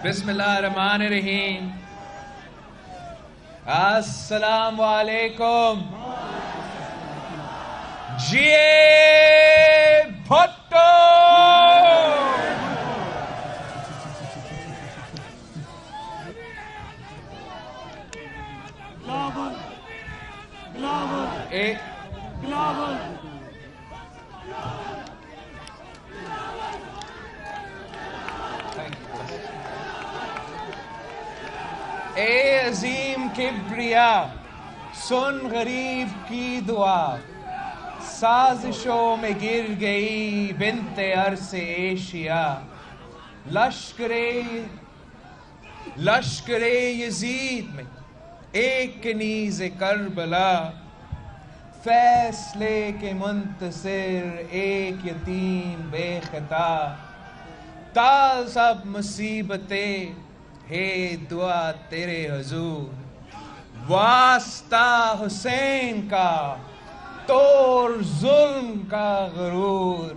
بسم اللہ الرحمن الرحیم. السلام علیکم. جیے بھٹو. اے عظیم کبریا سن غریب کی دعا، سازشوں میں گر گئی بنت عرص ایشیا. لشکر یزید میں ایک نیز کربلا، فیصلے کے منتصر ایک یتیم بے خطا. تا سب مصیبتیں ہے دعا تیرے حضور، واسطہ حسین کا توڑ ظلم کا غرور.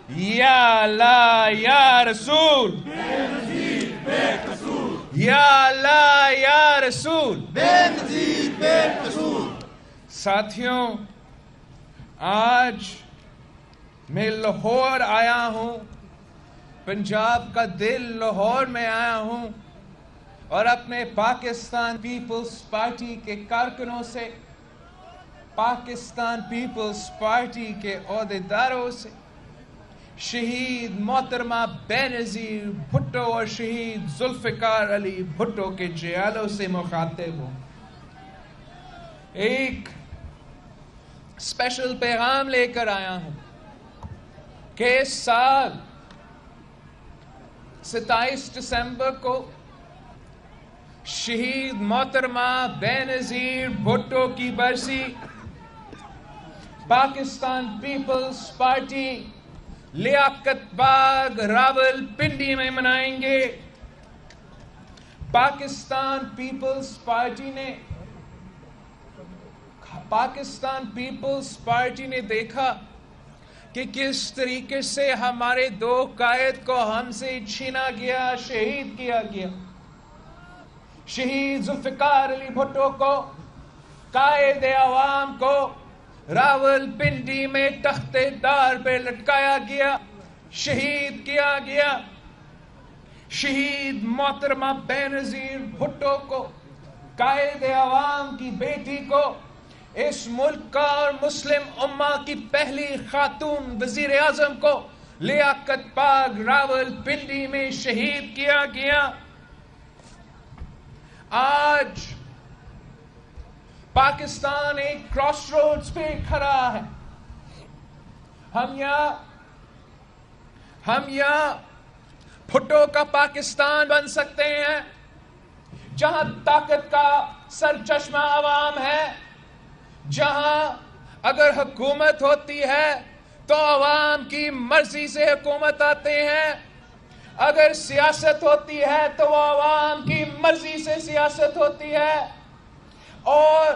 یا اللہ یا رسول بے نظیر بے قصور، یا اللہ یا رسول بے نظیر بے قصور. ساتھیوں، آج میں لاہور آیا ہوں، پنجاب کا دل لاہور میں آیا ہوں، اور اپنے پاکستان پیپلز پارٹی کے کارکنوں سے، پاکستان پیپلز پارٹی کے عہدیداروں سے، شہید محترمہ بینظیر بھٹو اور شہید ذوالفقار علی بھٹو کے جیالوں سے مخاطب ہوں. ایک اسپیشل پیغام لے کر آیا ہوں کہ اس سال 27 دسمبر کو شہید محترمہ بینظیر بھٹو کی برسی پاکستان پیپلز پارٹی لیاقت باغ راول پنڈی میں منائیں گے. پاکستان پیپلز پارٹی نے دیکھا کہ کس طریقے سے ہمارے دو قائد کو ہم سے چھینا گیا، شہید کیا گیا. شہید ذوالفقار علی بھٹو کو، قائد عوام کو راول پنڈی میں تختے دار پہ لٹکایا گیا، شہید کیا گیا. شہید محترمہ بینظیر بھٹو کو، قائد عوام کی بیٹی کو، اس ملک کا اور مسلم امہ کی پہلی خاتون وزیر اعظم کو لیاقت باغ راول پنڈی میں شہید کیا گیا. آج پاکستان ایک کراس روڈز پہ کھڑا ہے. ہم یہاں بھٹو کا پاکستان بن سکتے ہیں، جہاں طاقت کا سرچشمہ عوام ہے، جہاں اگر حکومت ہوتی ہے تو عوام کی مرضی سے حکومت آتے ہیں، اگر سیاست ہوتی ہے تو وہ عوام کی مرضی سے سیاست ہوتی ہے. اور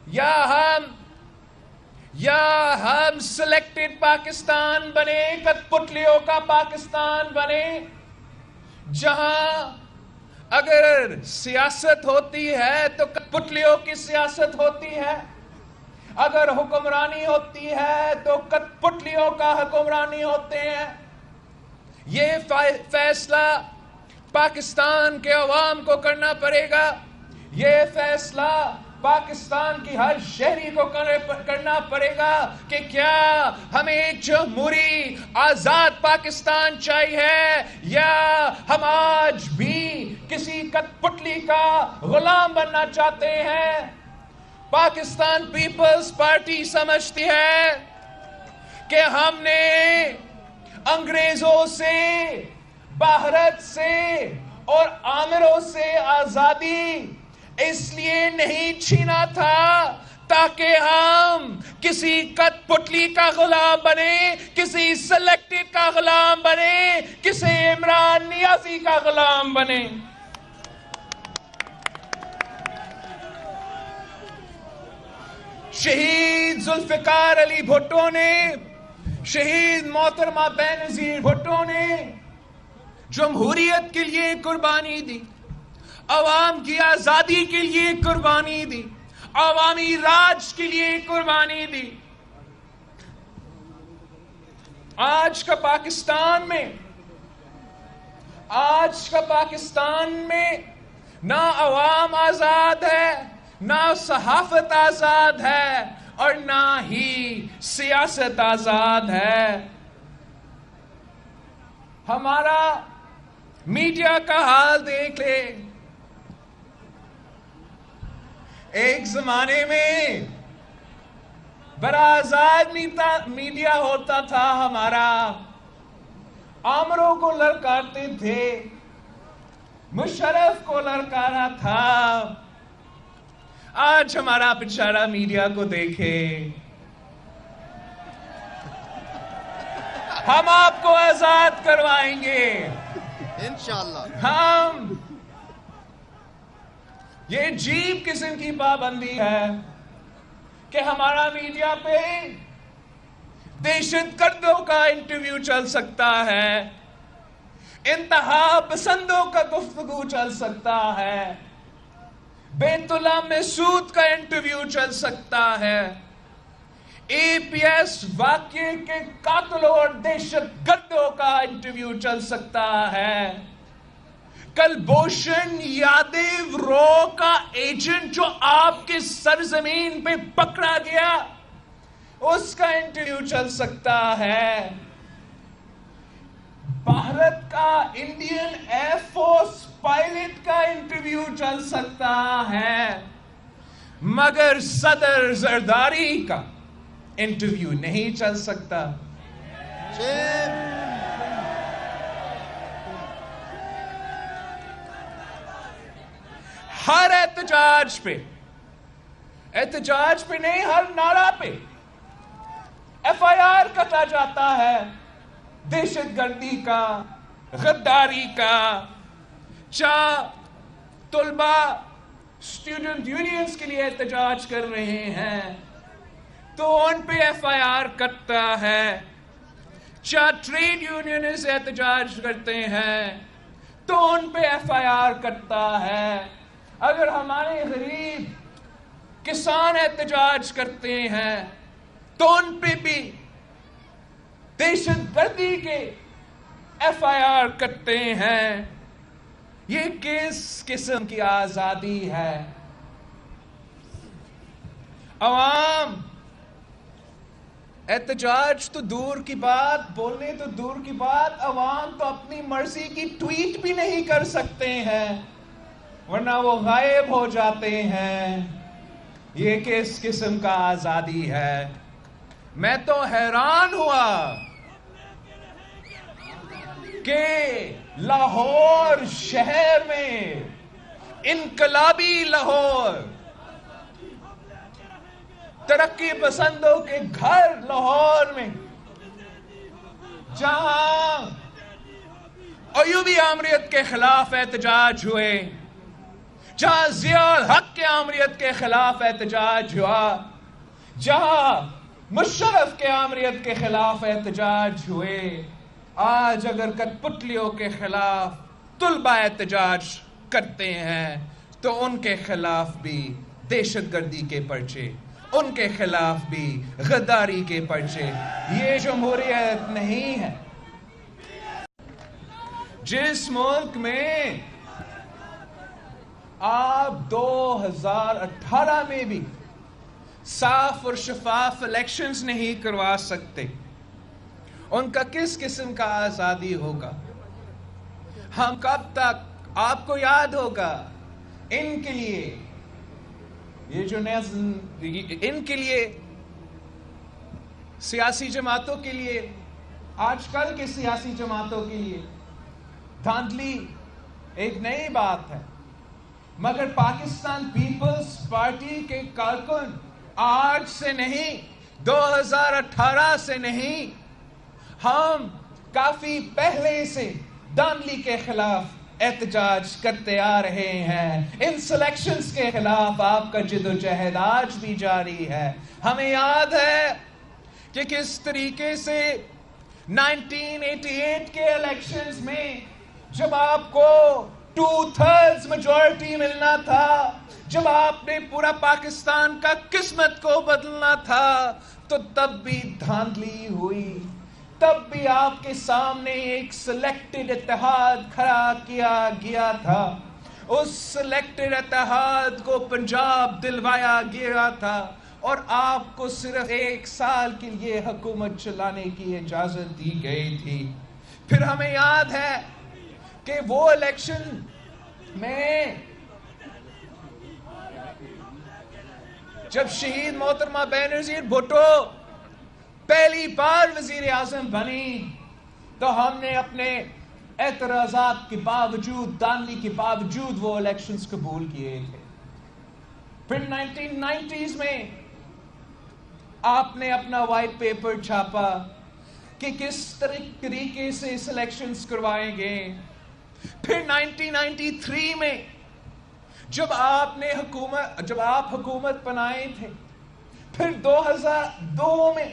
یا ہم سلیکٹڈ پاکستان بنے، کٹ پتلیوں کا پاکستان بنے، جہاں اگر سیاست ہوتی ہے تو کٹ پتلیوں کی سیاست ہوتی ہے، اگر حکمرانی ہوتی ہے تو کٹ پتلیوں کا حکمرانی ہوتے ہیں. یہ فیصلہ پاکستان کے عوام کو کرنا پڑے گا. یہ فیصلہ پاکستان کی ہر شہری کو کرنا پڑے گا کہ کیا ہمیں ایک جمہوری آزاد پاکستان چاہیے، یا ہم آج بھی کسی کٹ پتلی کا غلام بننا چاہتے ہیں. پاکستان پیپلز پارٹی سمجھتی ہے کہ ہم نے انگریزوں سے، بھارت سے اور آمروں سے آزادی اس لیے نہیں چھینا تھا تاکہ ہم کسی کٹ پتلی کا غلام بنے، کسی سلیکٹڈ کا غلام بنے، کسی عمران نیازی کا غلام بنے. شہید ذوالفقار علی بھٹو نے، شہید محترمہ بینظیر بھٹو نے جمہوریت کے لیے قربانی دی، عوام کی آزادی کے لیے قربانی دی، عوامی راج کے لیے قربانی دی. آج کا پاکستان میں نہ عوام آزاد ہے، نہ صحافت آزاد ہے، اور نہ ہی سیاست آزاد ہے. ہمارا میڈیا کا حال دیکھ لے. ایک زمانے میں بڑا آزاد میڈیا ہوتا تھا ہمارا، آمروں کو للکارتے تھے، مشرف کو للکارا تھا. آج ہمارا بیچارہ میڈیا کو دیکھے. ہم آپ کو آزاد کروائیں گے انشاءاللہ. ہم یہ عجیب قسم کی پابندی ہے کہ ہمارا میڈیا پہ دہشت گردوں کا انٹرویو چل سکتا ہے، انتہا پسندوں کا گفتگو چل سکتا ہے، بیت اللہ مسعود کا انٹرویو چل سکتا ہے، اے پی ایس واقعے کے قاتلوں اور دہشت گردوں کا انٹرویو چل سکتا ہے. کلبھوشن یادیو رو کا ایجنٹ جو آپ کے سرزمین پہ پکڑا گیا، اس کا انٹرویو چل سکتا ہے. بھارت کا انڈین ایئر فورس پائلٹ کا انٹرویو چل سکتا ہے، مگر صدر زرداری کا انٹرویو نہیں چل سکتا. ہر احتجاج پہ نہیں، ہر نعرہ پہ ایف آئی آر کٹا جاتا ہے، دہشت گردی کا، غداری کا. چاہ طلبہ اسٹوڈنٹ یونینز کے لیے احتجاج کر رہے ہیں تو ان پہ ایف آئی آر کٹتا ہے. چاہ ٹریڈ یونینز احتجاج کرتے ہیں تو ان پہ ایف آئی آر کٹتا ہے. اگر ہمارے غریب کسان احتجاج کرتے ہیں تو ان پہ بھی دہشت گردی کے ایف آئی آر کٹتے ہیں. یہ کس قسم کی آزادی ہے؟ عوام احتجاج تو دور کی بات، بولنے تو دور کی بات، عوام تو اپنی مرضی کی ٹویٹ بھی نہیں کر سکتے ہیں، ورنہ وہ غائب ہو جاتے ہیں. یہ کس قسم کا آزادی ہے؟ میں تو حیران ہوا کہ لاہور شہر میں، انقلابی لاہور، ترقی پسندوں کے گھر لاہور میں، جہاں ایوبی آمریت کے خلاف احتجاج ہوئے، جہاں ضیاء الحق کے آمریت کے خلاف احتجاج ہوا، جہاں مشرف کے آمریت کے خلاف احتجاج ہوئے، آج اگر کٹ پتلیوں کے خلاف طلبہ احتجاج کرتے ہیں تو ان کے خلاف بھی دہشت گردی کے پرچے، ان کے خلاف بھی غداری کے پرچے. یہ جمہوریت نہیں ہے. جس ملک میں آپ 2018 میں بھی صاف اور شفاف الیکشنز نہیں کروا سکتے، ان کا کس قسم کا آزادی ہوگا؟ ہم کب تک، آپ کو یاد ہوگا، ان کے لیے یہ جو ان کے لیے سیاسی جماعتوں کے لیے، آج کل کے سیاسی جماعتوں کے لیے دھاندلی ایک نئی بات ہے، مگر پاکستان پیپلز پارٹی کے کارکن آج سے نہیں، 2018 سے نہیں، ہم کافی پہلے سے دھاندلی کے خلاف احتجاج کرتے آ رہے ہیں. ان سلیکشنز کے خلاف آپ کا جدوجہد آج بھی جاری ہے. ہمیں یاد ہے کہ کس طریقے سے 1988 کے الیکشنز میں جب آپ کو 2/3 میجورٹی ملنا تھا، جب آپ نے پورا پاکستان کا قسمت کو بدلنا تھا، تو تب بھی دھاندلی ہوئی، تب بھی آپ کے سامنے ایک سلیکٹڈ اتحاد کھڑا کیا گیا تھا، اس سلیکٹڈ اتحاد کو پنجاب دلوایا گیا تھا، اور آپ کو صرف 1 سال کے لیے حکومت چلانے کی اجازت دی گئی تھی۔ پھر ہمیں یاد ہے کہ وہ الیکشن میں جب شہید محترمہ بینظیر بھٹو پہلی بار وزیر اعظم بنی، تو ہم نے اپنے اعتراضات کے باوجود، دھاندلی کے باوجود وہ الیکشنز قبول کیے تھے۔ پھر 1990s میں آپ نے اپنا وائٹ پیپر چھاپا کہ کس طریقے سے الیکشنز کروائیں گے۔ پھر 1993 میں جب آپ حکومت بنائے تھے، پھر 2002 میں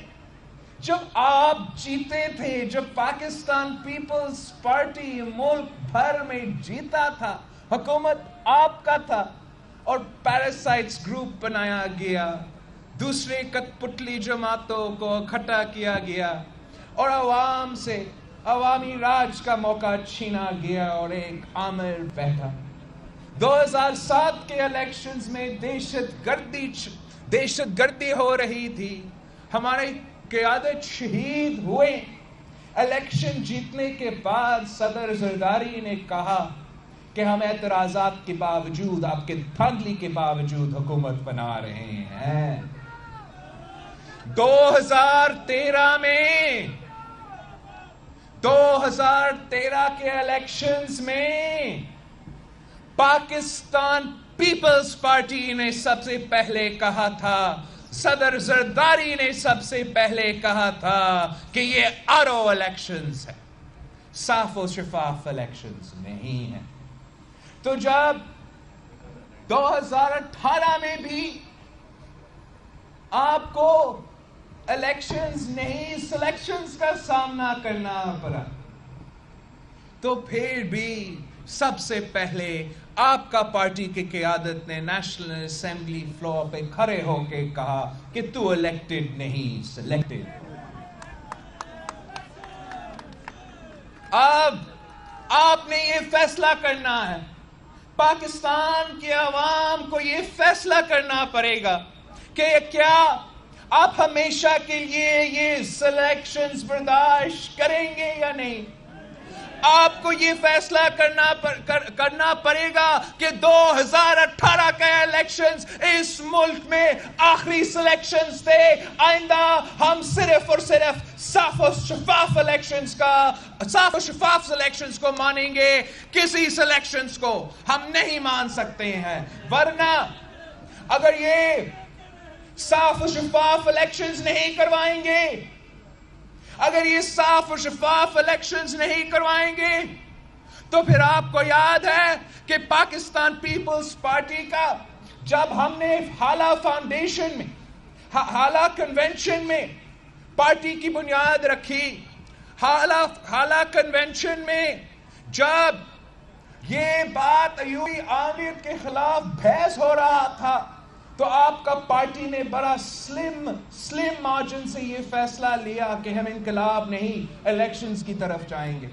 جب آپ جیتے تھے، جب پاکستان پیپلز پارٹی ملک بھر میں جیتا تھا، حکومت آپ کا تھا، اور پیراسائٹس گروپ بنایا گیا، دوسرے کٹ پتلی جماعتوں کو اکٹھا کیا گیا، اور عوام سے عوامی راج کا موقع چھینا گیا، اور ایک آمر بیٹھا۔ 2007 کے الیکشنز میں دہشت گردی ہو رہی تھی، ہمارے قیادت شہید ہوئے۔ الیکشن جیتنے کے بعد صدر زرداری نے کہا کہ ہم اعتراضات کے باوجود، آپ کے دھاندلی کے باوجود حکومت بنا رہے ہیں۔ 2013 کے الیکشنز میں پاکستان پیپلز پارٹی نے سب سے پہلے کہا تھا، صدر زرداری نے سب سے پہلے کہا تھا کہ یہ آرو الیکشنز ہے، صاف و شفاف الیکشنز نہیں ہیں۔ تو جب 2018 میں بھی آپ کو الیکشنز نہیں، سلیکشنز کا سامنا کرنا پڑا، تو پھر بھی سب سے پہلے آپ کا پارٹی کی قیادت نے نیشنل اسمبلی فلور پہ کھڑے ہو کے کہا کہ تو الیکٹڈ نہیں، سلیکٹڈ۔ اب آپ نے یہ فیصلہ کرنا ہے، پاکستان کی عوام کو یہ فیصلہ کرنا پڑے گا کہ کیا آپ ہمیشہ کے لیے یہ سلیکشنز برداشت کریں گے یا نہیں۔ آپ کو یہ فیصلہ کرنا پڑے گا کہ 2018 کا الیکشنز اس ملک میں آخری سلیکشنز تھے، آئندہ ہم صرف اور صرف صاف و شفاف سلیکشنز کو مانیں گے، کسی سلیکشنز کو ہم نہیں مان سکتے ہیں۔ ورنہ اگر یہ صاف و شفاف الیکشنز نہیں کروائیں گے، اگر یہ صاف و شفاف الیکشنز نہیں کروائیں گے، تو پھر آپ کو یاد ہے کہ پاکستان پیپلز پارٹی کا جب ہم نے حالہ فاؤنڈیشن میں، حالہ کنونشن میں پارٹی کی بنیاد رکھی، حالہ کنونشن میں جب یہ بات ایوبی عامر کے خلاف بحث ہو رہا تھا، تو آپ کا پارٹی نے بڑا سلم مارجن سے یہ فیصلہ لیا کہ ہم انقلاب نہیں، الیکشنز کی طرف جائیں گے۔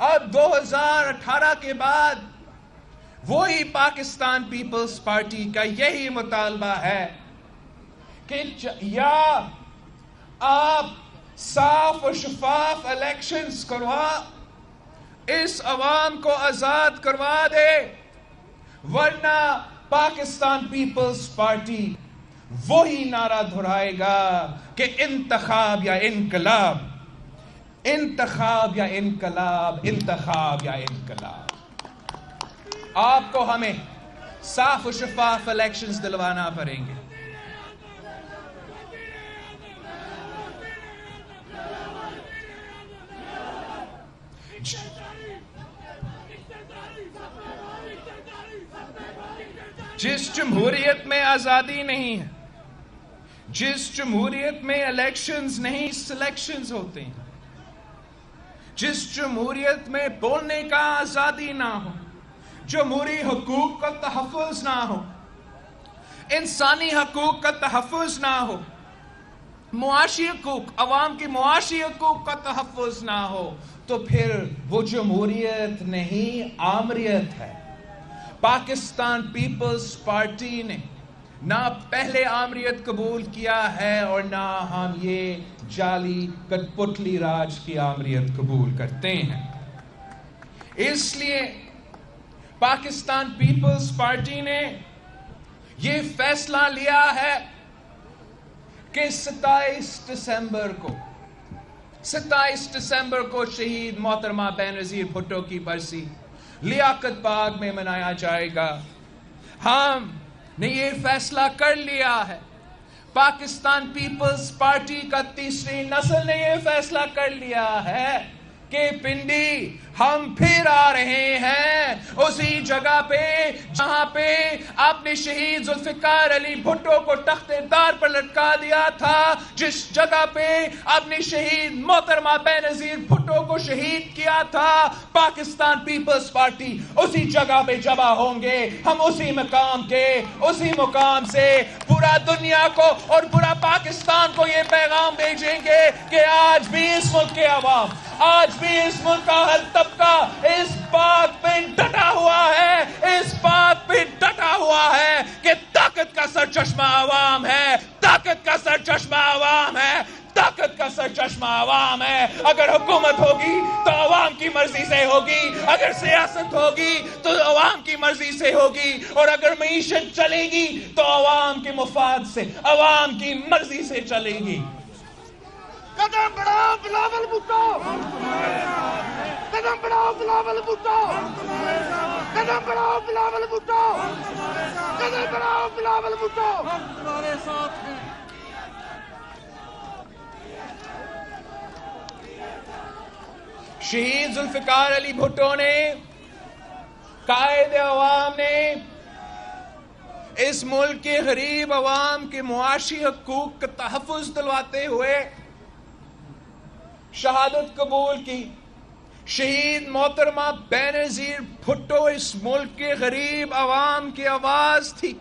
اب 2018 کے بعد وہی پاکستان پیپلز پارٹی کا یہی مطالبہ ہے کہ یا آپ صاف و شفاف الیکشنز کروا، اس عوام کو آزاد کروا دے، ورنہ پاکستان پیپلز پارٹی وہی نعرہ دہرائے گا کہ انتخاب یا انقلاب، انتخاب یا انقلاب، انتخاب یا انقلاب۔ آپ کو ہمیں صاف و شفاف الیکشنز دلوانا پڑیں گے۔ جس جمہوریت میں آزادی نہیں ہے، جس جمہوریت میں الیکشنز نہیں سلیکشنز ہوتے ہیں، جس جمہوریت میں بولنے کا آزادی نہ ہو، جمہوری حقوق کا تحفظ نہ ہو، انسانی حقوق کا تحفظ نہ ہو، معاشی حقوق، عوام کی معاشی حقوق کا تحفظ نہ ہو، تو پھر وہ جمہوریت نہیں، آمریت ہے۔ پاکستان پیپلز پارٹی نے نہ پہلے آمریت قبول کیا ہے اور نہ ہم یہ جعلی کٹ پتلی راج کی آمریت قبول کرتے ہیں۔ اس لیے پاکستان پیپلز پارٹی نے یہ فیصلہ لیا ہے کہ 27 دسمبر کو شہید محترمہ بینظیر بھٹو کی برسی لیاقت باغ میں منایا جائے گا۔ ہم نے یہ فیصلہ کر لیا ہے، پاکستان پیپلز پارٹی کا تیسری نسل نے یہ فیصلہ کر لیا ہے کہ پنڈی ہم پھر آ رہے ہیں اسی جگہ پہ جہاں پہ آپ نے شہید ذوالفقار علی بھٹو کو تخت دار پر لٹکا دیا تھا، جس جگہ پہ آپ نے شہید محترمہ بینظیر بھٹو کو شہید کیا تھا۔ پاکستان پیپلز پارٹی اسی جگہ پہ جمع ہوں گے، ہم اسی مقام سے پورا دنیا کو اور پورا پاکستان کو یہ پیغام بھیجیں گے کہ آج بھی اس ملک کے عوام، آج بھی اس ملک کا ہر طبقہ اس بات پہ ڈٹا ہوا ہے، اس بات پہ ڈٹا ہوا ہے کہ طاقت کا سرچشمہ عوام ہے، طاقت کا سرچشمہ عوام ہے، طاقت کا سرچشمہ عوام ہے۔ اگر حکومت ہوگی تو عوام کی مرضی سے ہوگی، اگر سیاست ہوگی تو عوام کی مرضی سے ہوگی، اور اگر معیشت چلے گی تو عوام کے مفاد سے، عوام کی مرضی سے چلے گی۔ قدم بڑھاؤ بلاول بھٹو، قدم بڑھاؤ بلاول بھٹو، قدم بڑھاؤ بلاول بھٹو، قدم بڑھاؤ بلاول بھٹو۔ ہمارے ساتھ ہیں۔ شہید ذوالفقار علی بھٹو نے، قائد عوام نے اس ملک کے غریب عوام کے معاشی حقوق کا تحفظ دلواتے ہوئے شہادت قبول کی۔ شہید محترمہ بینظیر بھٹو اس ملک کے غریب عوام کی آواز تھی،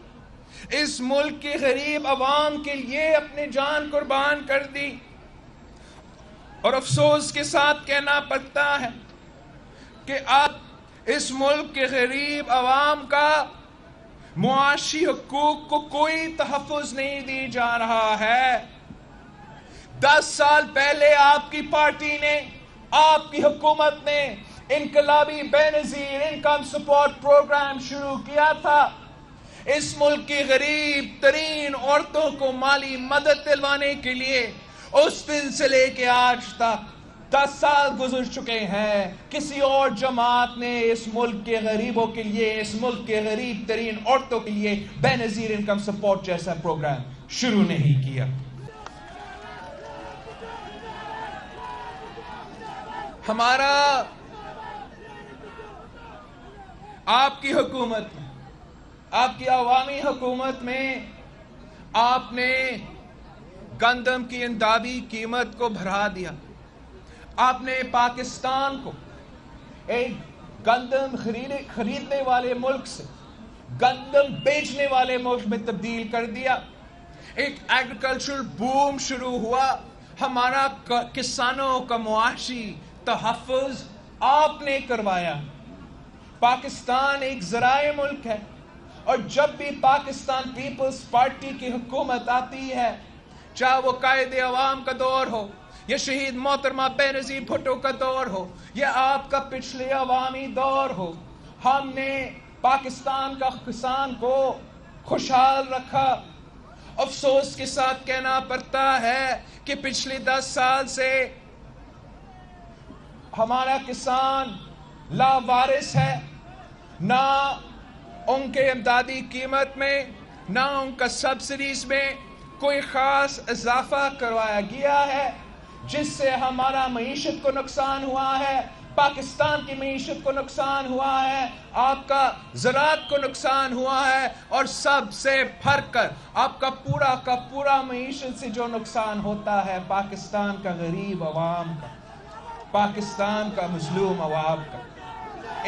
اس ملک کے غریب عوام کے لیے اپنی جان قربان کر دی، اور افسوس کے ساتھ کہنا پڑتا ہے کہ اب اس ملک کے غریب عوام کا معاشی حقوق کو کوئی تحفظ نہیں دی جا رہا ہے۔ 10 سال پہلے آپ کی پارٹی نے، آپ کی حکومت نے انقلابی بینظیر انکم سپورٹ پروگرام شروع کیا تھا۔ اس ملک کی غریب ترین عورتوں کو مالی مدد دلوانے کے لیے اس دن سے لے کے آج تک 10 سال گزر چکے ہیں، کسی اور جماعت نے اس ملک کے غریبوں کے لیے، اس ملک کے غریب ترین عورتوں کے لیے بینظیر انکم سپورٹ جیسا پروگرام شروع نہیں کیا۔ ہمارا آپ کی حکومت میں، آپ کی عوامی حکومت میں آپ نے گندم کی امدادی قیمت کو بڑھا دیا، آپ نے پاکستان کو ایک گندم خریدنے والے ملک سے گندم بیچنے والے ملک میں تبدیل کر دیا، ایک ایگریکلچرل بوم شروع ہوا، ہمارا کسانوں کا معاشی تحفظ آپ نے کروایا۔ پاکستان ایک زرعی ملک ہے، اور جب بھی پاکستان پیپلز پارٹی کی حکومت آتی ہے، چاہے وہ قائد عوام کا دور ہو یا شہید محترمہ بینظیر بھٹو کا دور ہو یا آپ کا پچھلے عوامی دور ہو، ہم نے پاکستان کا کسان کو خوشحال رکھا۔ افسوس کے ساتھ کہنا پڑتا ہے کہ پچھلے 10 سال سے ہمارا کسان لاوارث ہے، نہ ان کے امدادی قیمت میں، نہ ان کا سبسڈیز میں کوئی خاص اضافہ کروایا گیا ہے، جس سے ہمارا معیشت کو نقصان ہوا ہے، پاکستان کی معیشت کو نقصان ہوا ہے، آپ کا زراعت کو نقصان ہوا ہے، اور سب سے بڑھ کر آپ کا پورا معیشت سے جو نقصان ہوتا ہے پاکستان کا غریب عوام کا۔ پاکستان کا مظلوم عوام کا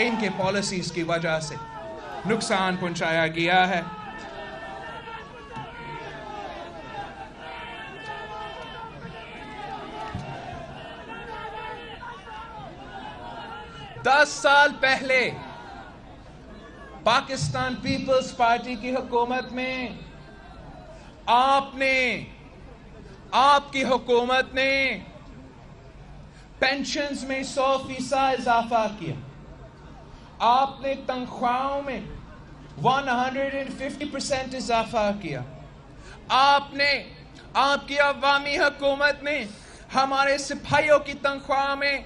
ان کے پالیسیز کی وجہ سے نقصان پہنچایا گیا ہے. 10 سال پہلے پاکستان پیپلز پارٹی کی حکومت میں آپ کی حکومت نے پینشنز میں 100% اضافہ کیا. آپ نے تنخواہوں میں 150% اضافہ کیا. آپ کی عوامی حکومت نے ہمارے سپاہیوں کی تنخواہ میں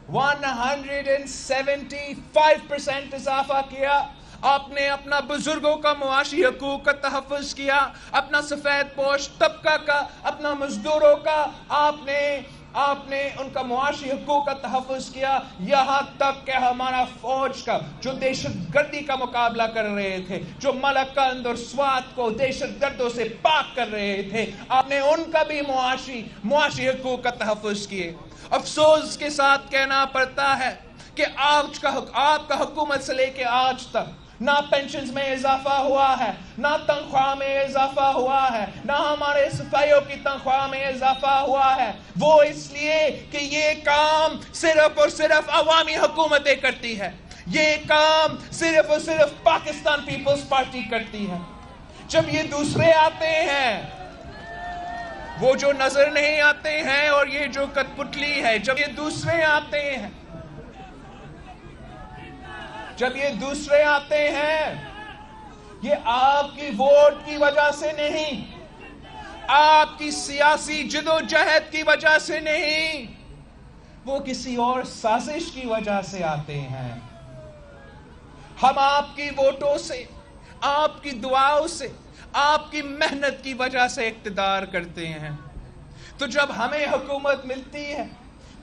175% اضافہ کیا. آپ نے اپنا بزرگوں کا معاشی حقوق کا تحفظ کیا, اپنا سفید پوش طبقہ کا, اپنا مزدوروں کا آپ نے ان کا معاشی حقوق کا تحفظ کیا. یہاں تک کہ ہمارا فوج کا جو دہشت گردی کا مقابلہ کر رہے تھے, جو ملکند اور سوات کو دہشت گردوں سے پاک کر رہے تھے, آپ نے ان کا بھی معاشی حقوق کا تحفظ کیے. افسوس کے ساتھ کہنا پڑتا ہے کہ آپ کا حکومت سے لے کے آج تک نہ پینشنز میں اضافہ ہوا ہے, نہ تنخواہ میں اضافہ ہوا ہے, نہ ہمارے سپاہیوں کی تنخواہ میں اضافہ ہوا ہے. وہ اس لیے کہ یہ کام صرف اور صرف عوامی حکومتیں کرتی ہے. یہ کام صرف اور صرف پاکستان پیپلز پارٹی کرتی ہے. جب یہ دوسرے آتے ہیں, وہ جو نظر نہیں آتے ہیں اور یہ جو کٹ پتلی ہے, جب یہ دوسرے آتے ہیں, یہ آپ کی ووٹ کی وجہ سے نہیں, آپ کی سیاسی جدوجہد کی وجہ سے نہیں, وہ کسی اور سازش کی وجہ سے آتے ہیں. ہم آپ کی ووٹوں سے, آپ کی دعاؤں سے, آپ کی محنت کی وجہ سے اقتدار کرتے ہیں. تو جب ہمیں حکومت ملتی ہے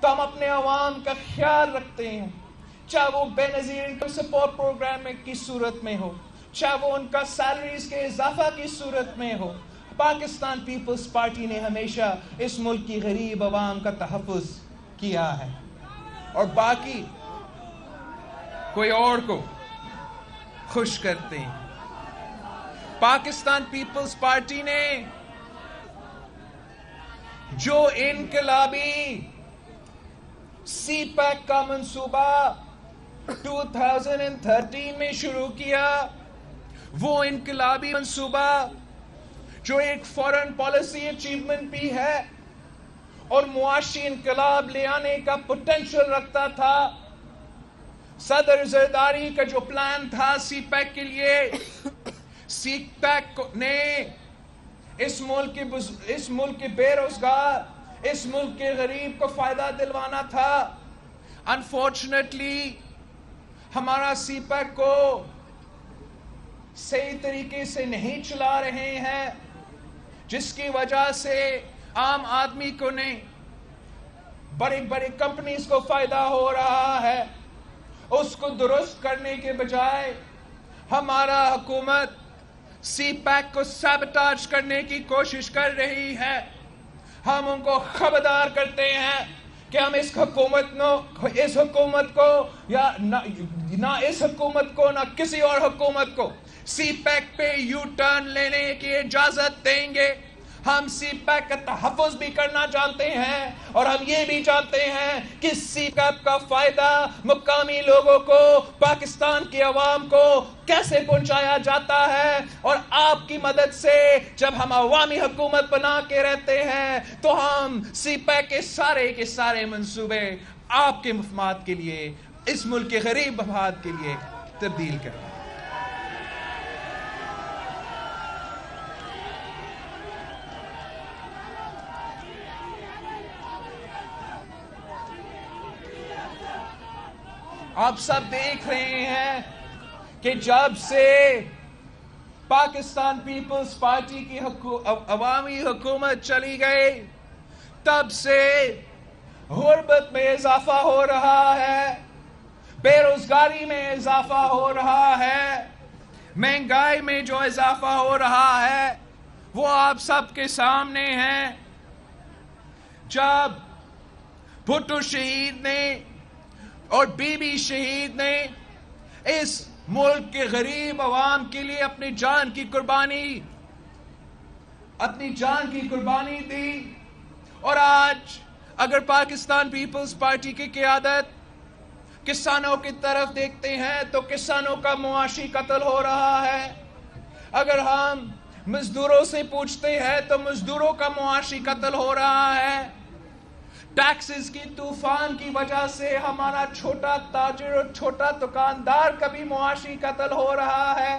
تو ہم اپنے عوام کا خیال رکھتے ہیں, چاہے وہ بے نظیر انکم سپورٹ پروگرام کی صورت میں ہو, چاہے وہ ان کا سیلریز کے اضافہ کی صورت میں ہو. پاکستان پیپلز پارٹی نے ہمیشہ اس ملک کی غریب عوام کا تحفظ کیا ہے, اور باقی کوئی اور کو خوش کرتے ہیں. پاکستان پیپلز پارٹی نے جو انقلابی سی پیک کا منصوبہ 2013 میں شروع کیا, وہ انقلابی منصوبہ جو ایک فورن پالیسی اچیومنٹ بھی ہے اور معاشی انقلاب لے آنے کا پوٹینشل رکھتا تھا. صدر زرداری کا جو پلان تھا سی پیک کے لیے, سی پیک نے اس ملک کے بے روزگار, اس ملک کے غریب کو فائدہ دلوانا تھا. انفارچونیٹلی ہمارا سی پیک کو صحیح طریقے سے نہیں چلا رہے ہیں, جس کی وجہ سے عام آدمی کو نہیں, بڑی کمپنیز کو فائدہ ہو رہا ہے. اس کو درست کرنے کے بجائے ہمارا حکومت سی پیک کو سیبوٹاج کرنے کی کوشش کر رہی ہے. ہم ان کو خبردار کرتے ہیں کہ ہم اس حکومت کو یا نہ اس حکومت کو نہ کسی اور حکومت کو سی پیک پہ یو ٹرن لینے کی اجازت دیں گے. ہم سی پیک کا تحفظ بھی کرنا جانتے ہیں, اور ہم یہ بھی جانتے ہیں کہ سی پیک کا فائدہ مقامی لوگوں کو, پاکستان کی عوام کو کیسے پہنچایا جاتا ہے. اور آپ کی مدد سے جب ہم عوامی حکومت بنا کے رہتے ہیں تو ہم سی پیک کے سارے منصوبے آپ کے مفاد کے لیے, اس ملک کے غریب افراد کے لیے تبدیل کریں. آپ سب دیکھ رہے ہیں کہ جب سے پاکستان پیپلز پارٹی کی عوامی حکومت چلی گئی, تب سے غربت میں اضافہ ہو رہا ہے, بے روزگاری میں اضافہ ہو رہا ہے, مہنگائی میں جو اضافہ ہو رہا ہے وہ آپ سب کے سامنے ہے. جب بھٹو شہید نے اور بی بی شہید نے اس ملک کے غریب عوام کے لیے اپنی جان کی قربانی دی. اور آج اگر پاکستان پیپلز پارٹی کی قیادت کسانوں کی طرف دیکھتے ہیں تو کسانوں کا معاشی قتل ہو رہا ہے. اگر ہم مزدوروں سے پوچھتے ہیں تو مزدوروں کا معاشی قتل ہو رہا ہے. ٹیکسز کی طوفان کی وجہ سے ہمارا چھوٹا تاجر اور چھوٹا دکاندار کا بھی معاشی قتل ہو رہا ہے.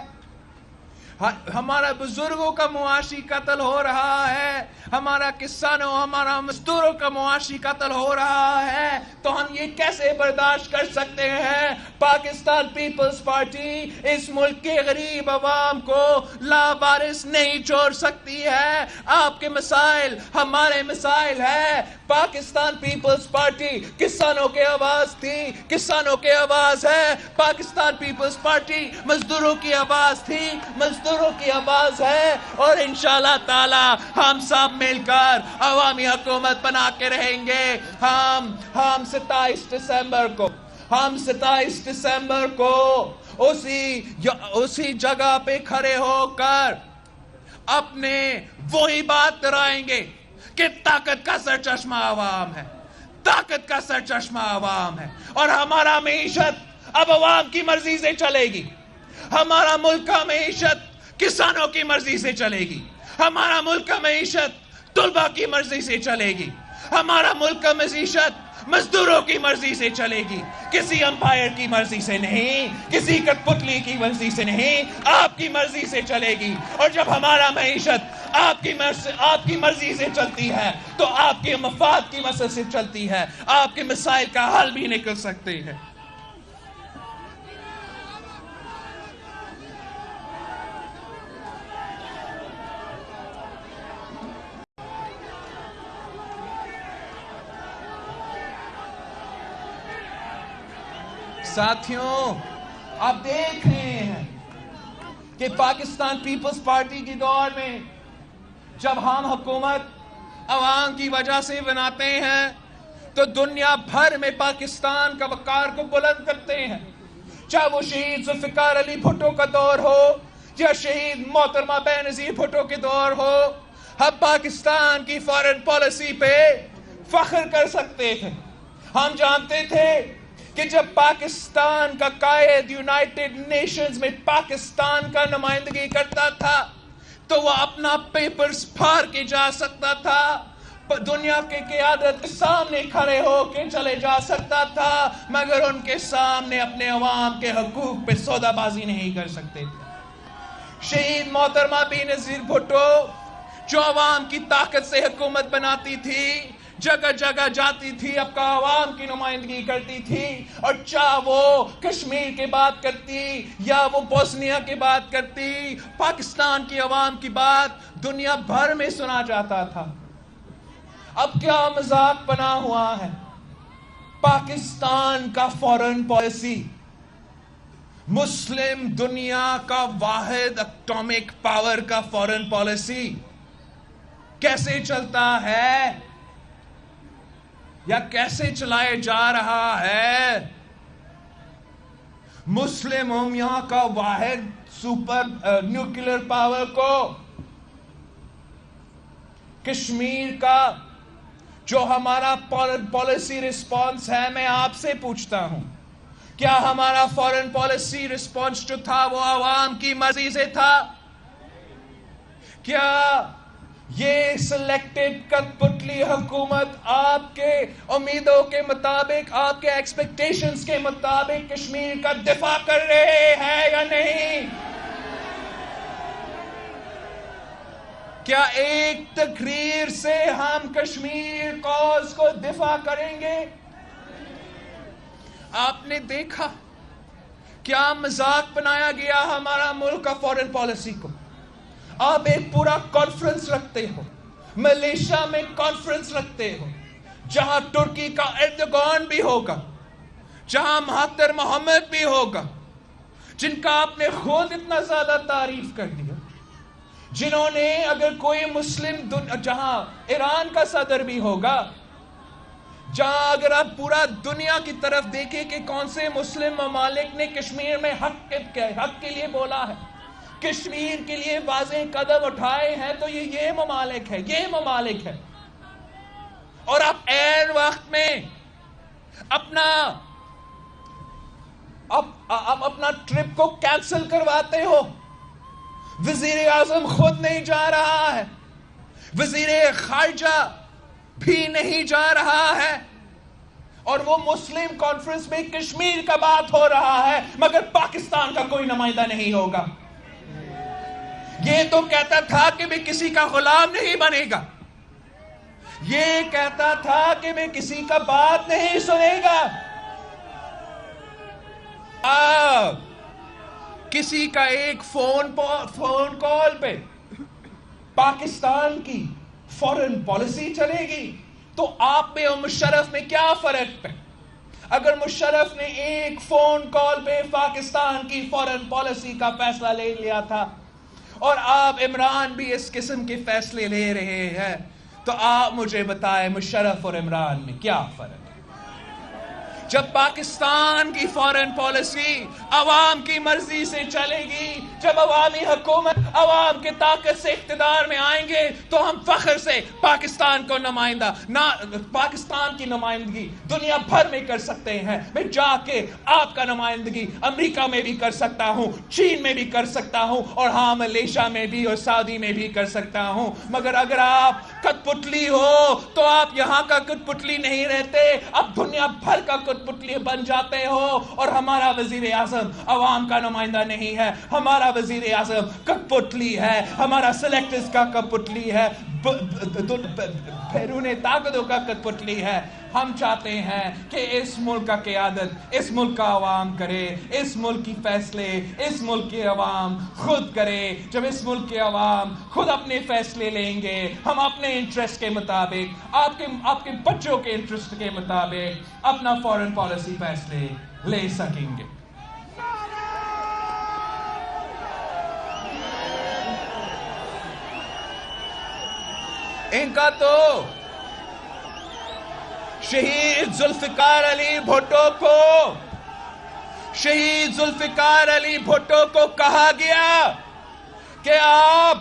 ہمارا بزرگوں کا معاشی قتل ہو رہا ہے. ہمارا کسانوں ہمارا مزدوروں کا معاشی قتل ہو رہا ہے. تو ہم یہ کیسے برداشت کر سکتے ہیں؟ پاکستان پیپلز پارٹی اس ملک کے غریب عوام کو لاوارث نہیں چھوڑ سکتی ہے. آپ کے مسائل ہمارے مسائل ہیں. پاکستان پیپلز پارٹی کسانوں کی آواز تھی، کسانوں کی آواز ہے. پاکستان پیپلز پارٹی مزدوروں کی آواز تھی، مزدوروں کی آواز ہے. اور انشاءاللہ تعالی ہم سب مل کر عوامی حکومت بنا کے رہیں گے. ہم 27 دسمبر کو اسی جگہ پہ کھڑے ہو کر اپنے وہی بات کرائیں گے کہ طاقت کا سرچشمہ عوام ہے، طاقت کا سرچشمہ عوام ہے. اور ہمارا معیشت اب عوام کی مرضی سے چلے گی. ہمارا ملک کا معیشت کسانوں کی مرضی سے چلے گی. ہمارا ملک کا معیشت طلباء کی مرضی سے چلے گی. ہمارا ملک کا معیشت مزدوروں کی مرضی سے چلے گی. کسی امپائر کی مرضی سے نہیں، کسی کٹپتلی کی مرضی سے نہیں، آپ کی مرضی سے چلے گی. اور جب ہمارا معیشت آپ کی مرضی سے چلتی ہے تو آپ کے مفاد کی مسئلے سے چلتی ہے. آپ کے مسائل کا حل بھی نکل سکتے ہیں. ساتھیوں، آپ دیکھ رہے ہیں کہ پاکستان پیپلز پارٹی کے دور میں جب ہم حکومت عوام کی وجہ سے بناتے ہیں تو دنیا بھر میں پاکستان کا وقار کو بلند کرتے ہیں. چاہے وہ شہید ذوالفقار علی بھٹو کا دور ہو یا شہید محترمہ بینظیر بھٹو کے دور ہو، ہم پاکستان کی فارن پالیسی پہ فخر کر سکتے تھے. ہم جانتے تھے کہ جب پاکستان کا قائد یونائٹڈ نیشنز میں پاکستان کا نمائندگی کرتا تھا تو وہ اپنا پیپرز پھاڑ کے جا سکتا تھا، دنیا کے قیادت کے سامنے کھڑے ہو کے چلے جا سکتا تھا، مگر ان کے سامنے اپنے عوام کے حقوق پہ سودا بازی نہیں کر سکتے تھے. شہید محترمہ بینظیر بھٹو جو عوام کی طاقت سے حکومت بناتی تھی، جگہ جگہ جاتی تھی، اب کا عوام کی نمائندگی کرتی تھی، اور چاہے وہ کشمیر کی بات کرتی یا وہ بوسنیا کی بات کرتی، پاکستان کی عوام کی بات دنیا بھر میں سنا جاتا تھا. اب کیا مذاق بنا ہوا ہے؟ پاکستان کا فارن پالیسی مسلم دنیا کا واحد اٹامک پاور کا فارن پالیسی کیسے چلتا ہے یا کیسے چلائے جا رہا ہے؟ مسلم امہ کا واحد سپر نیوکلیر پاور کو کشمیر کا جو ہمارا پالیسی رسپانس ہے، میں آپ سے پوچھتا ہوں، کیا ہمارا فارن پالیسی رسپانس جو تھا وہ عوام کی مرضی سے تھا؟ کیا یہ سلیکٹڈ کٹپتلی حکومت آپ کے امیدوں کے مطابق، آپ کے ایکسپیکٹیشنز کے مطابق کشمیر کا دفاع کر رہے ہیں یا نہیں؟ کیا ایک تقریر سے ہم کشمیر کاز کو دفاع کریں گے؟ آپ نے دیکھا کیا مذاق بنایا گیا ہمارا ملک کا فارن پالیسی کو. آپ ایک پورا کانفرنس رکھتے ہو، ملیشیا میں کانفرنس رکھتے ہو جہاں ترکی کا ایردوغان بھی ہوگا، جہاں مہاتر محمد بھی ہوگا، جن کا آپ نے خود اتنا زیادہ تعریف کر دیا، جنہوں نے اگر کوئی مسلم جہاں ایران کا صدر بھی ہوگا، جہاں اگر آپ پورا دنیا کی طرف دیکھیں کہ کون سے مسلم ممالک نے کشمیر میں حق کے لیے بولا ہے، کشمیر کے لیے واضح قدم اٹھائے ہیں، تو یہ ممالک ہے. اور آپ عین وقت میں اپنا ٹرپ کو کینسل کرواتے ہو. وزیر اعظم خود نہیں جا رہا ہے، وزیر خارجہ بھی نہیں جا رہا ہے، اور وہ مسلم کانفرنس میں کشمیر کا بات ہو رہا ہے، مگر پاکستان کا کوئی نمائندہ نہیں ہوگا. یہ تو کہتا تھا کہ میں کسی کا غلام نہیں بنے گا، یہ کہتا تھا کہ میں کسی کا بات نہیں سنے گا. کسی کا ایک فون کال پہ پاکستان کی فورن پالیسی چلے گی تو آپ میں اور مشرف میں کیا فرق ہے؟ اگر مشرف نے ایک فون کال پہ پاکستان کی فورن پالیسی کا فیصلہ لے لیا تھا اور آپ عمران بھی اس قسم کے فیصلے لے رہے ہیں، تو آپ مجھے بتائیں مشرف اور عمران میں کیا فرق ہے؟ جب پاکستان کی فورن پالیسی عوام کی مرضی سے چلے گی، جب عوامی حکومت عوام کے طاقت سے اقتدار میں آئیں گے، تو ہم فخر سے پاکستان کی نمائندگی دنیا بھر میں کر سکتے ہیں. میں جا کے آپ کا نمائندگی امریکہ میں بھی کر سکتا ہوں، چین میں بھی کر سکتا ہوں، اور ہاں ملیشیا میں بھی اور سعودی میں بھی کر سکتا ہوں. مگر اگر آپ کٹ پتلی ہو تو آپ یہاں کا کٹ پتلی نہیں رہتے، آپ دنیا بھر کا کٹ پتلی بن جاتے ہو. اور ہمارا وزیر اعظم عوام کا نمائندہ نہیں ہے، ہمارا وزیر اعظم کٹ پتلی ہے، ہمارا سلیکٹرز کا کٹ پتلی ہے، بیرون طاقتوں کا کٹ پتلی ہے. ہم چاہتے ہیں کہ اس ملک کا قیادت اس ملک کا عوام کرے، اس ملک کی فیصلے اس ملک کے عوام خود کرے. جب اس ملک کے عوام خود اپنے فیصلے لیں گے، ہم اپنے انٹرسٹ کے مطابق، آپ کے بچوں کے انٹرسٹ کے مطابق اپنا فورن پالیسی فیصلے لے سکیں گے. ان کا تو شہید ذوالفقار علی بھٹو کو کہا گیا کہ آپ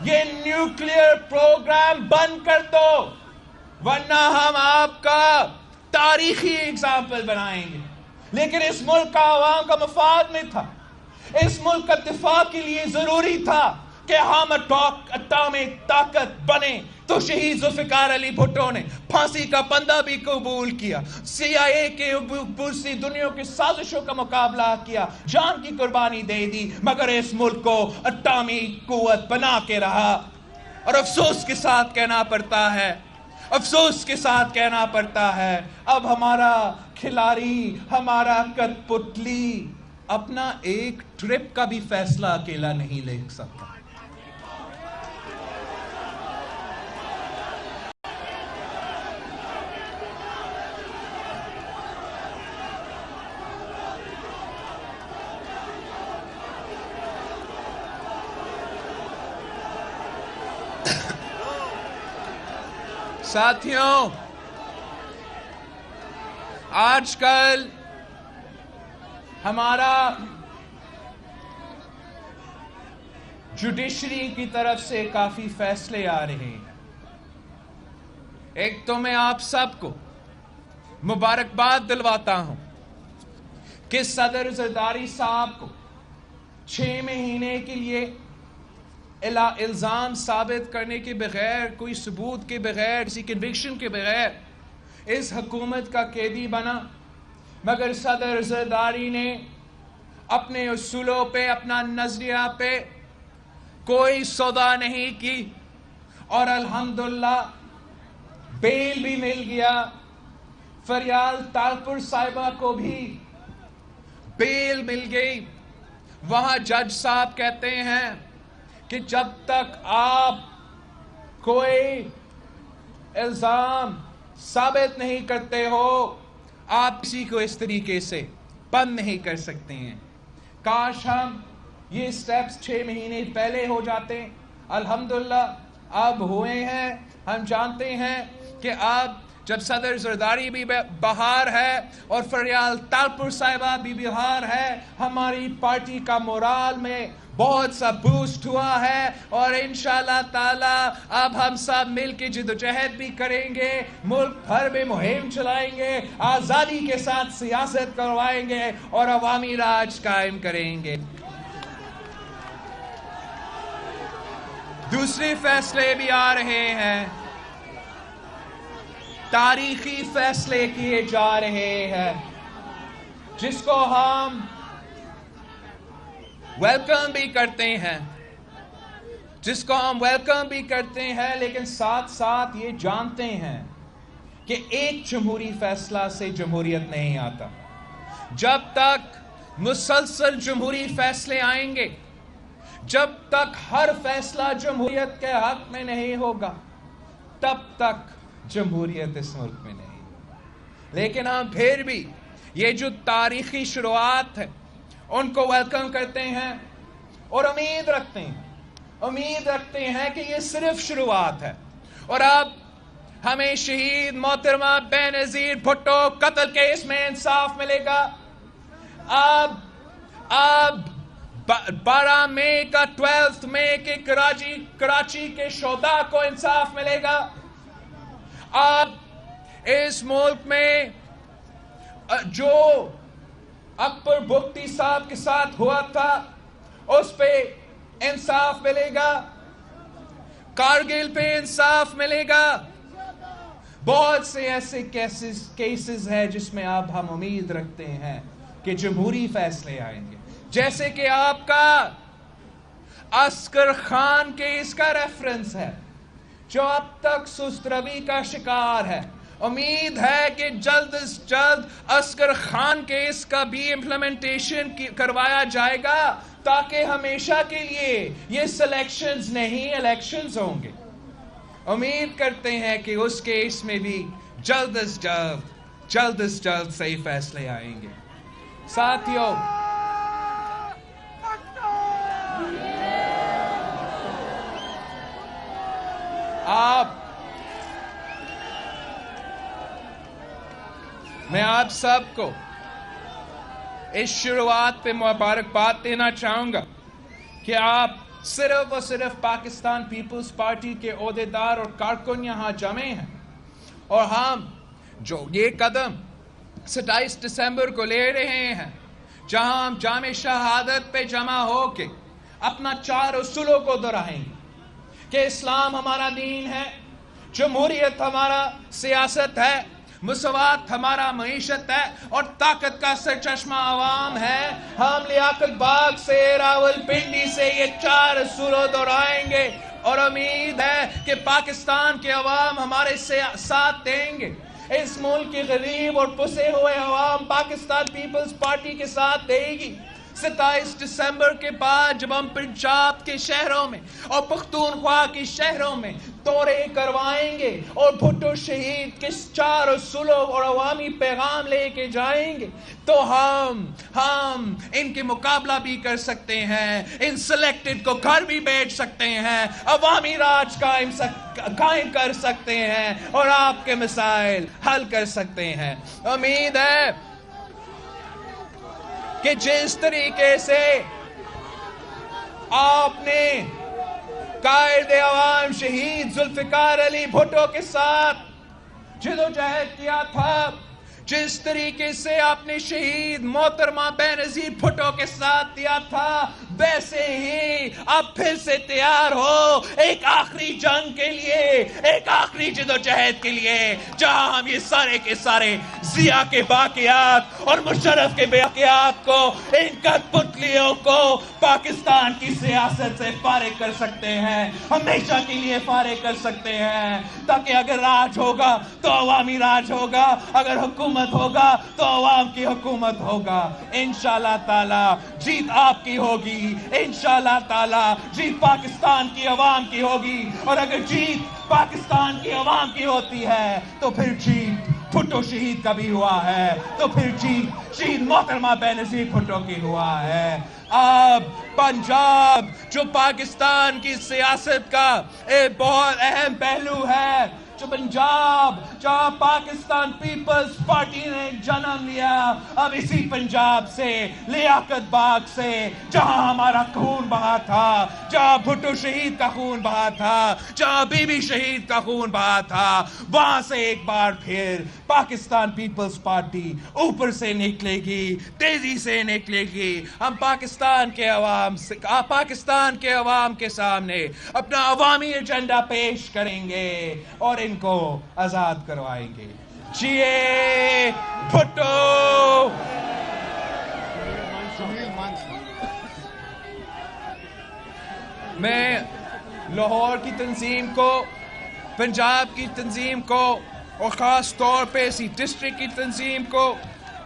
یہ نیوکلیئر پروگرام بند کر دو، ورنہ ہم آپ کا تاریخی اگزامپل بنائیں گے. لیکن اس ملک کا عوام کا مفاد میں تھا، اس ملک کا دفاع کے لیے ضروری تھا کہ ہم اٹامک طاقت بنے. تو شہید ذوالفقار علی بھٹو نے پھانسی کا پندہ بھی قبول کیا، CIA کے پوری دنیا کی سازشوں کا مقابلہ کیا، جان کی قربانی دے دی، مگر اس ملک کو اٹامک قوت بنا کے رہا. اور افسوس کے ساتھ کہنا پڑتا ہے اب ہمارا کھلاڑی، ہمارا کٹ پتلی اپنا ایک ٹرپ کا بھی فیصلہ اکیلا نہیں لے سکتا. ساتھیوں، آج کل ہمارا جوڈیشری کی طرف سے کافی فیصلے آ رہے ہیں. ایک تو میں آپ سب کو مبارکباد دلواتا ہوں کہ صدر زرداری صاحب کو 6 مہینے کے لیے الزام ثابت کرنے کے بغیر، کوئی ثبوت کے بغیر، کسی کنوکشن کے بغیر اس حکومت کا قیدی بنا. مگر صدر زرداری نے اپنے اصولوں پہ، اپنا نظریہ پہ کوئی سودا نہیں کی، اور الحمدللہ بیل بھی مل گیا. فریال تالپور صاحبہ کو بھی بیل مل گئی. وہاں جج صاحب کہتے ہیں کہ جب تک آپ کوئی الزام ثابت نہیں کرتے ہو، آپ کسی کو اس طریقے سے بند نہیں کر سکتے ہیں. کاش ہم یہ سٹیپس 6 مہینے پہلے ہو جاتے. الحمدللہ اب ہوئے ہیں. ہم جانتے ہیں کہ اب جب صدر زرداری بھی باہر ہے اور فریال تالپور صاحبہ بھی باہر ہے، ہماری پارٹی کا مورال میں بہت سا بوسٹ ہوا ہے، اور انشاءاللہ تعالی اب ہم سب مل کے جدوجہد بھی کریں گے، ملک بھر میں مہم چلائیں گے، آزادی کے ساتھ سیاست کروائیں گے اور عوامی راج قائم کریں گے۔ دوسرے فیصلے بھی آ رہے ہیں، تاریخی فیصلے کیے جا رہے ہیں، جس کو ہم ویلکم بھی کرتے ہیں، لیکن ساتھ ساتھ یہ جانتے ہیں کہ ایک جمہوری فیصلہ سے جمہوریت نہیں آتا۔ جب تک مسلسل جمہوری فیصلے آئیں گے، جب تک ہر فیصلہ جمہوریت کے حق میں نہیں ہوگا، تب تک جمہوریت اس ملک میں نہیں۔ لیکن ہم پھر بھی یہ جو تاریخی شروعات ہے ان کو ویلکم کرتے ہیں اور امید رکھتے ہیں کہ یہ صرف شروعات ہے، اور اب ہمیں شہید محترمہ بے نظیر بھٹو قتل کیس میں انصاف ملے گا۔ اب 12 مئی کا 12 مئی کے کراچی کے شہداء کو انصاف ملے گا۔ اب اس ملک میں جو اکبر بگٹی صاحب کے ساتھ ہوا تھا اس پہ انصاف ملے گا، کارگل پہ انصاف ملے گا۔ بہت سے ایسے کیسز ہیں جس میں اب ہم امید رکھتے ہیں کہ جمہوری فیصلے آئیں گے، جیسے کہ آپ کا عسکر خان کیس کا ریفرنس ہے جو اب تک سست روی کا شکار ہے۔ امید ہے کہ جلد از جلد عسکر خان کیس کا بھی امپلیمنٹیشن کروایا جائے گا، تاکہ ہمیشہ کے لیے یہ سلیکشنز نہیں الیکشنز ہوں گے۔ امید کرتے ہیں کہ اس کیس میں بھی جلد از جلد صحیح فیصلے آئیں گے۔ ساتھیوں، میں آپ سب کو اس شروعات پہ مبارکباد دینا چاہوں گا کہ آپ صرف اور صرف پاکستان پیپلز پارٹی کے عہدیدار اور کارکن یہاں جمع ہیں، اور ہم جو یہ قدم 27 دسمبر کو لے رہے ہیں، جہاں ہم جامع شہادت پہ جمع ہو کے اپنا 4 اصولوں کو دہرائیں گے کہ اسلام ہمارا دین ہے، جمہوریت ہمارا سیاست ہے، مساوات ہمارا معیشت ہے، اور طاقت کا سرچشمہ عوام ہے۔ ہم لیاقت باغ سے، راولپنڈی سے یہ 4 اصول دہرائیں گے، اور امید ہے کہ پاکستان کے عوام ہمارے ساتھ دیں گے۔ اس ملک کی غریب اور پسے ہوئے عوام پاکستان پیپلز پارٹی کے ساتھ دے گی۔ 27 دسمبر کے بعد جب ہم پنجاب کے شہروں میں اور پختونخوا کے شہروں میں دورے کروائیں گے اور بھٹو شہید کے 4 اصولوں اور عوامی پیغام لے کے جائیں گے، تو ہم ان کے مقابلہ بھی کر سکتے ہیں، ان سلیکٹڈ کو گھر بھی بیٹھ سکتے ہیں، عوامی راج قائم کر سکتے ہیں، اور آپ کے مسائل حل کر سکتے ہیں۔ امید ہے کہ جس طریقے سے آپ نے قائد عوام شہید ذوالفقار علی بھٹو کے ساتھ جدوجہد کیا تھا، جس طریقے سے آپ نے شہید محترمہ بے نظیر بھٹو کے ساتھ دیا تھا، ویسے ہی آپ پھر سے تیار ہو ایک آخری جنگ کے لیے، ایک آخری جدوجہد کے لیے، جہاں ہم یہ سارے کے سارے ضیاء کے باقیات اور مشرف کے باقیات کو، ان کٹپتلیوں کو پاکستان کی سیاست سے فارغ کر سکتے ہیں، ہمیشہ کے لیے فارغ کر سکتے ہیں، تاکہ اگر راج ہوگا تو عوامی راج ہوگا، اگر حکومت ہوگا تو عوام کی حکومت ہوگا۔ انشاءاللہ تعالی جیت آپ کی ہوگی، انشاءاللہ تعالی جیت پاکستان کی عوام کی ہوگی، اور اگر جیت پاکستان کی عوام کی ہوتی ہے تو پھر جیت بھٹو شہید کا بھی ہوا ہے، تو پھر جیت شہید محترمہ بے نظیر بھٹو کی ہوا ہے۔ اب پنجاب جو پاکستان کی سیاست کا ایک بہت اہم پہلو ہے، جو پنجاب جہاں پاکستان پیپلز پارٹی نے جنم لیا، اب اسی پنجاب سے، لیاقت باغ سے، جہاں ہمارا خون بہا تھا، جہاں بھٹو شہید کا خون بہا تھا، جہاں بی بی شہید کا خون بہا تھا، وہاں سے ایک بار پھر پاکستان پیپلز پارٹی اوپر سے نکلے گی، تیزی سے نکلے گی۔ ہم پاکستان کے عوام کے سامنے اپنا عوامی ایجنڈا پیش کریں گے اور ان کو آزاد کروائیں گے۔ جیے بھٹو! میں لاہور کی تنظیم کو، پنجاب کی تنظیم کو اور خاص طور پہ اسی ڈسٹرکٹ کی تنظیم کو،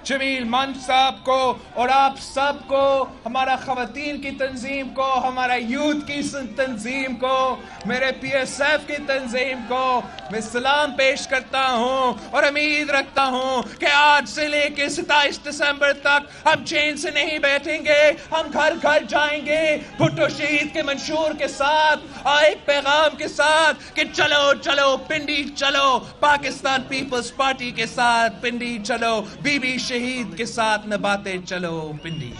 جمیل منچ صاحب کو اور آپ سب کو، ہمارا خواتین کی تنظیم کو، ہمارا یوتھ کی تنظیم کو، میرے پی ایس ایف کی تنظیم کو میں سلام پیش کرتا ہوں اور امید رکھتا ہوں کہ آج سے لے کے 27 دسمبر تک ہم چین سے نہیں بیٹھیں گے، ہم گھر گھر جائیں گے بھٹو شہید کے منشور کے ساتھ، ایک پیغام کے ساتھ کہ چلو چلو پنڈی چلو، پاکستان پیپلز پارٹی کے ساتھ پنڈی چلو، بی بی شہید کے ساتھ نبھاتے چلو پنڈی۔